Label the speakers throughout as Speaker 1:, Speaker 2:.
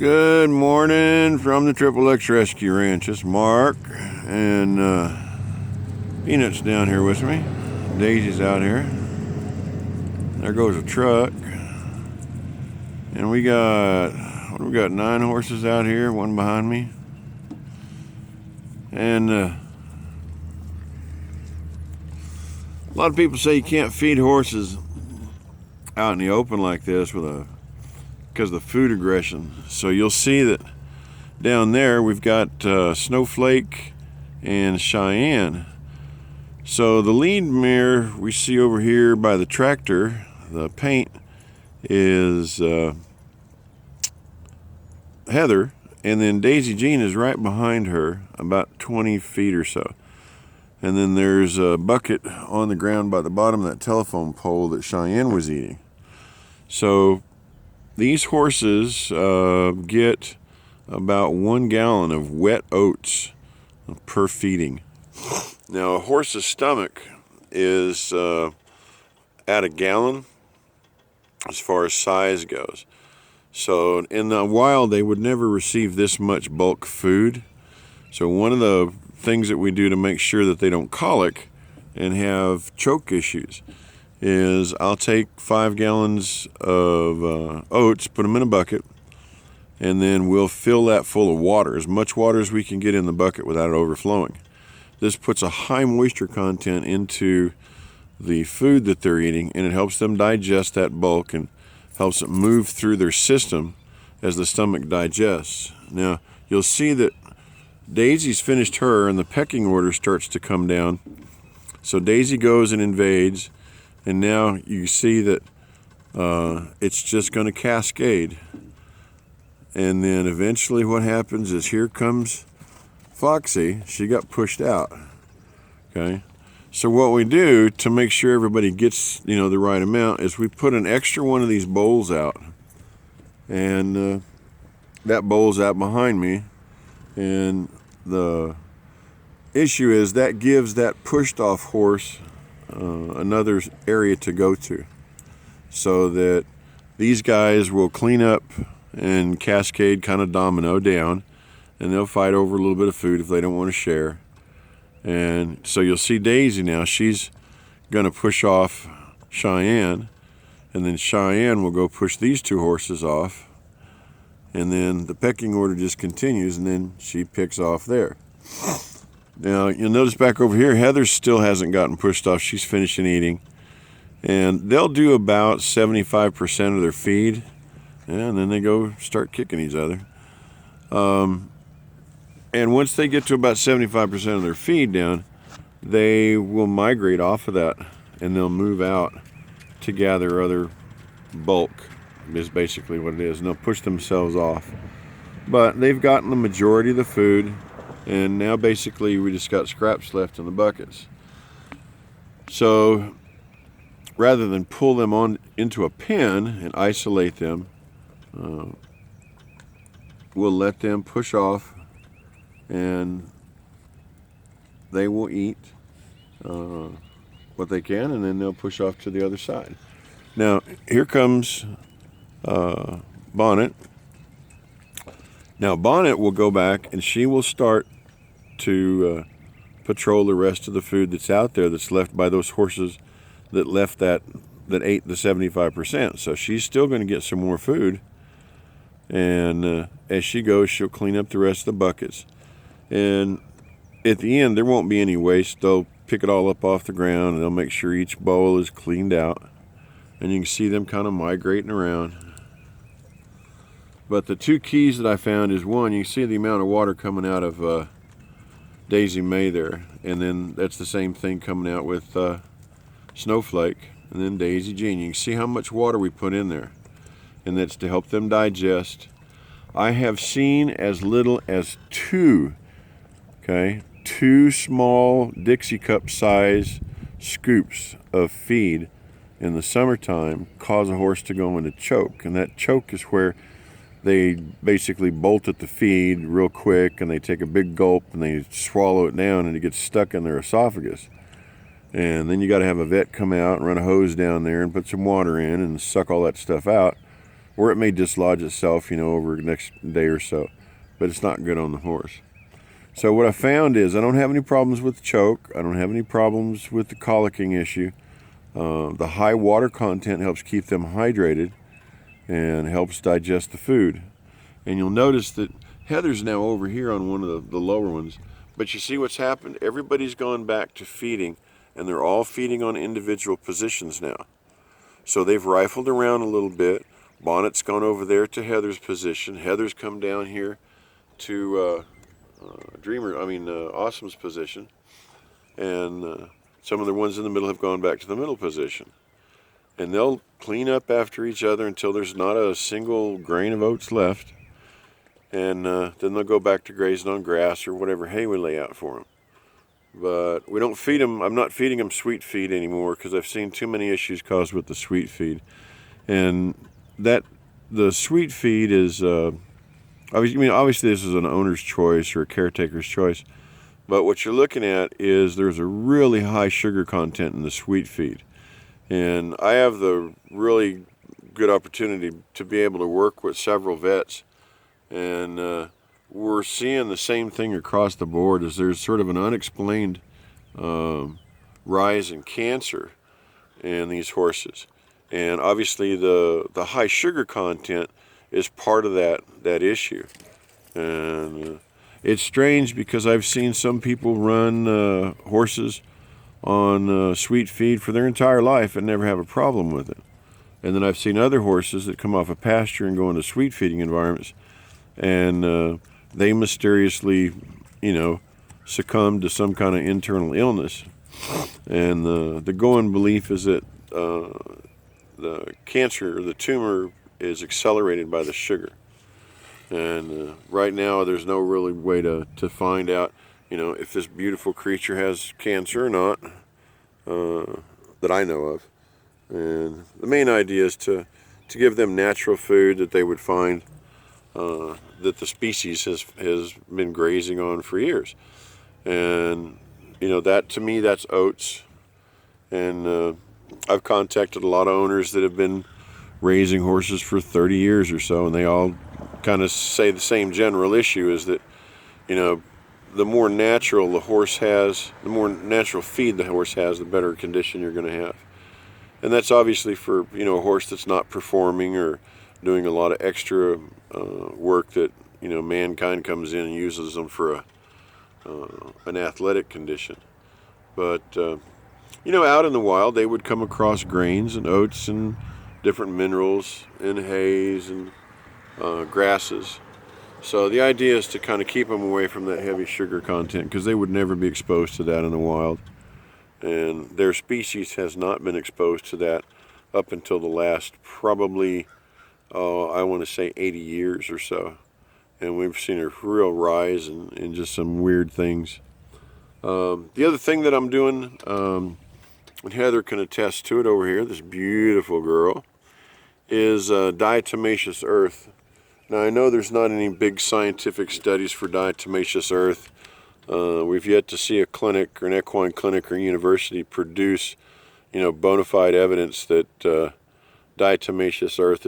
Speaker 1: Good morning from the Triple X Rescue Ranch. It's Mark and Peanut's down here with me. Daisy's out here. There goes a truck. And we got 9 horses out here, one behind me. And a lot of people say you can't feed horses out in the open like this because of the food aggression. So you'll see that down there we've got Snowflake and Cheyenne. So the lead mare we see over here by the tractor, the paint, is Heather, and then Daisy Jean is right behind her, about 20 feet or so. And then there's a bucket on the ground by the bottom of that telephone pole that Cheyenne was eating. So these horses get about 1 gallon of wet oats per feeding. Now, a horse's stomach is at 1 gallon as far as size goes. So in the wild, they would never receive this much bulk food. So one of the things that we do to make sure that they don't colic and have choke issues is I'll take 5 gallons of oats, put them in a bucket, and then we'll fill that full of water, as much water as we can get in the bucket without it overflowing. This puts a high moisture content into the food that they're eating, and it helps them digest that bulk and helps it move through their system as the stomach digests. Now, you'll see that Daisy's finished her, and the pecking order starts to come down. So Daisy goes and invades, and now you see that it's just going to cascade. And then eventually what happens is here comes Foxy. She got pushed out. Okay. So what we do to make sure everybody gets, the right amount is we put an extra one of these bowls out. And that bowl's out behind me. And the issue is that gives that pushed off horse another area to go to, so that these guys will clean up and cascade, kind of domino down, and they'll fight over a little bit of food if they don't want to share. And so you'll see Daisy now, she's going to push off Cheyenne, and then Cheyenne will go push these 2 horses off, and then the pecking order just continues, and then she picks off there. Now, you'll notice back over here, Heather still hasn't gotten pushed off. She's finishing eating. And they'll do about 75% of their feed, and then they go start kicking each other. And once they get to about 75% of their feed down, they will migrate off of that, and they'll move out to gather other bulk, is basically what it is. And they'll push themselves off. But they've gotten the majority of the food, and now basically we just got scraps left in the buckets. So rather than pull them on into a pen and isolate them, we'll let them push off, and they will eat what they can, and then they'll push off to the other side. Now, here comes Bonnet. Now, Bonnet will go back, and she will start to patrol the rest of the food that's out there that's left by those horses that left that ate the 75%. So she's still going to get some more food. And as she goes, she'll clean up the rest of the buckets. And at the end, there won't be any waste. They'll pick it all up off the ground, and they'll make sure each bowl is cleaned out. And you can see them kind of migrating around. But the 2 keys that I found is, one, you see the amount of water coming out of Daisy May there. And then that's the same thing coming out with Snowflake and then Daisy Jean. You can see how much water we put in there. And that's to help them digest. I have seen as little as 2 small Dixie cup size scoops of feed in the summertime cause a horse to go into choke. And that choke is where they basically bolt at the feed real quick, and they take a big gulp and they swallow it down, and it gets stuck in their esophagus. And then you got to have a vet come out and run a hose down there and put some water in and suck all that stuff out. or it may dislodge itself, over the next day or so, but it's not good on the horse. So what I found is I don't have any problems with the choke. I don't have any problems with the colicking issue. The high water content helps keep them hydrated and helps digest the food. And you'll notice that Heather's now over here on one of the lower ones. But you see what's happened? Everybody's gone back to feeding, and they're all feeding on individual positions now. So they've rifled around a little bit. Bonnet's gone over there to Heather's position. Heather's come down here to Awesome's position. And some of the ones in the middle have gone back to the middle position. And they'll clean up after each other until there's not a single grain of oats left. And then they'll go back to grazing on grass or whatever hay we lay out for them. But we don't feed them. I'm not feeding them sweet feed anymore because I've seen too many issues caused with the sweet feed. And the sweet feed is, obviously this is an owner's choice or a caretaker's choice. But what you're looking at is there's a really high sugar content in the sweet feed. And I have the really good opportunity to be able to work with several vets. And we're seeing the same thing across the board, is there's sort of an unexplained rise in cancer in these horses. And obviously the high sugar content is part of that issue. And it's strange because I've seen some people run horses on sweet feed for their entire life and never have a problem with it. And then I've seen other horses that come off a pasture and go into sweet feeding environments, and they mysteriously, succumb to some kind of internal illness. And the going belief is that the cancer or the tumor is accelerated by the sugar. And right now there's no really way to find out, if this beautiful creature has cancer or not, that I know of. And the main idea is to give them natural food that they would find that the species has been grazing on for years. And, that to me, that's oats. And I've contacted a lot of owners that have been raising horses for 30 years or so, and they all kind of say the same general issue is that, the more natural the horse has, the more natural feed the horse has, the better condition you're going to have. And that's obviously for, a horse that's not performing or doing a lot of extra work that, mankind comes in and uses them for an athletic condition. But, out in the wild, they would come across grains and oats and different minerals and hays and grasses. So the idea is to kind of keep them away from that heavy sugar content because they would never be exposed to that in the wild. And their species has not been exposed to that up until the last probably, I want to say 80 years or so. And we've seen a real rise in just some weird things. The other thing that I'm doing, and Heather can attest to it over here, this beautiful girl, is diatomaceous earth. Now I know there's not any big scientific studies for diatomaceous earth. We've yet to see a clinic or an equine clinic or university produce, bona fide evidence that diatomaceous earth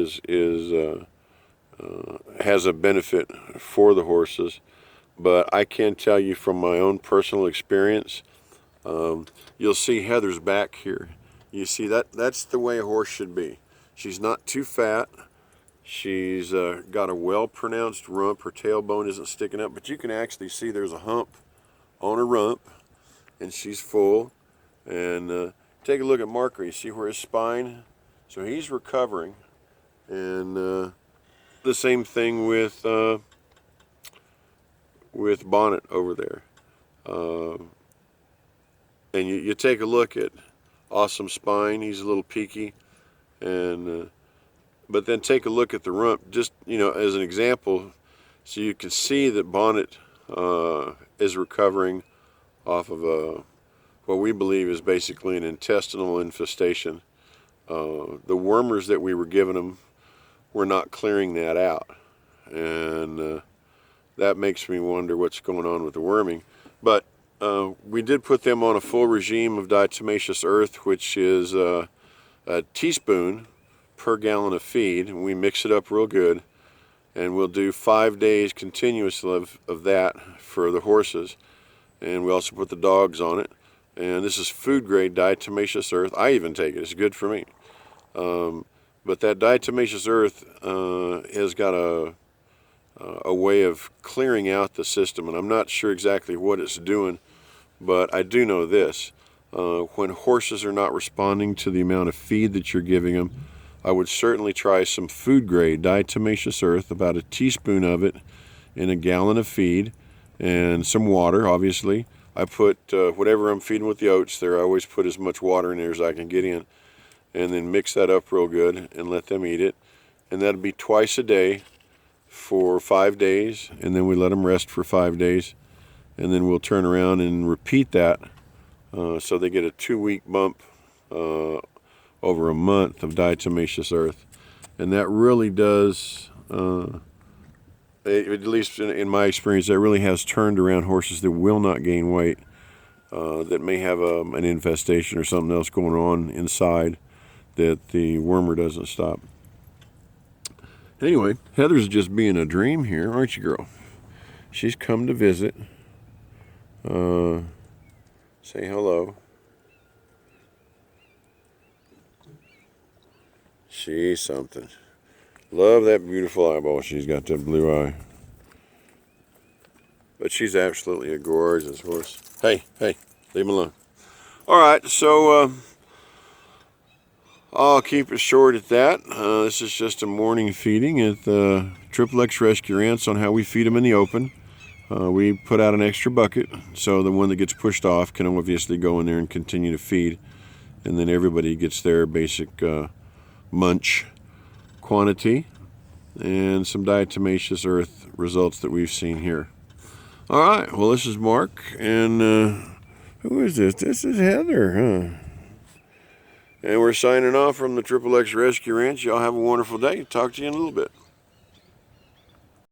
Speaker 1: has a benefit for the horses. But I can tell you from my own personal experience, you'll see Heather's back here. You see that's the way a horse should be. She's not too fat. She's got a well-pronounced rump. Her tailbone isn't sticking up, but you can actually see there's a hump on her rump, and she's full. And take a look at Marker. You see where his spine? So he's recovering. And the same thing with Bonnet over there. And you take a look at Awesome spine. He's a little peaky. And but then take a look at the rump, just as an example, so you can see that Bonnet is recovering off of what we believe is basically an intestinal infestation. The wormers that we were giving him were not clearing that out, and that makes me wonder what's going on with the worming. But we did put them on a full regime of diatomaceous earth, which is a teaspoon per gallon of feed, and we mix it up real good, and we'll do 5 days continuous of that for the horses, and we also put the dogs on it. And this is food grade diatomaceous earth. I even take it, it's good for me. But that diatomaceous earth has got a way of clearing out the system, and I'm not sure exactly what it's doing, but I do know this. When horses are not responding to the amount of feed that you're giving them, I would certainly try some food grade diatomaceous earth, about a teaspoon of it in a gallon of feed, and some water, obviously. I put whatever I'm feeding with the oats there, I always put as much water in there as I can get in, and then mix that up real good and let them eat it. And that'll be twice a day for 5 days, and then we let them rest for 5 days, and then we'll turn around and repeat that, so they get a 2-week bump over a month of diatomaceous earth. And that really does, at least in my experience, that really has turned around horses that will not gain weight, that may have an infestation or something else going on inside that the wormer doesn't stop. Anyway, Heather's just being a dream here, aren't you, girl? She's come to visit. Say hello. She's something. Love that beautiful eyeball she's got, that blue eye. But she's absolutely a gorgeous horse. Hey, leave him alone. All right, so I'll keep it short at that. This is just a morning feeding at the XXX Rescue Ranch on how we feed them in the open. We put out an extra bucket, so the one that gets pushed off can obviously go in there and continue to feed. And then everybody gets their basic munch quantity and some diatomaceous earth results that we've seen here. All right, well, this is Mark, and who is this? This is Heather, huh? And we're signing off from the XXX Rescue Ranch. Y'all have a wonderful day. Talk to you in a little bit.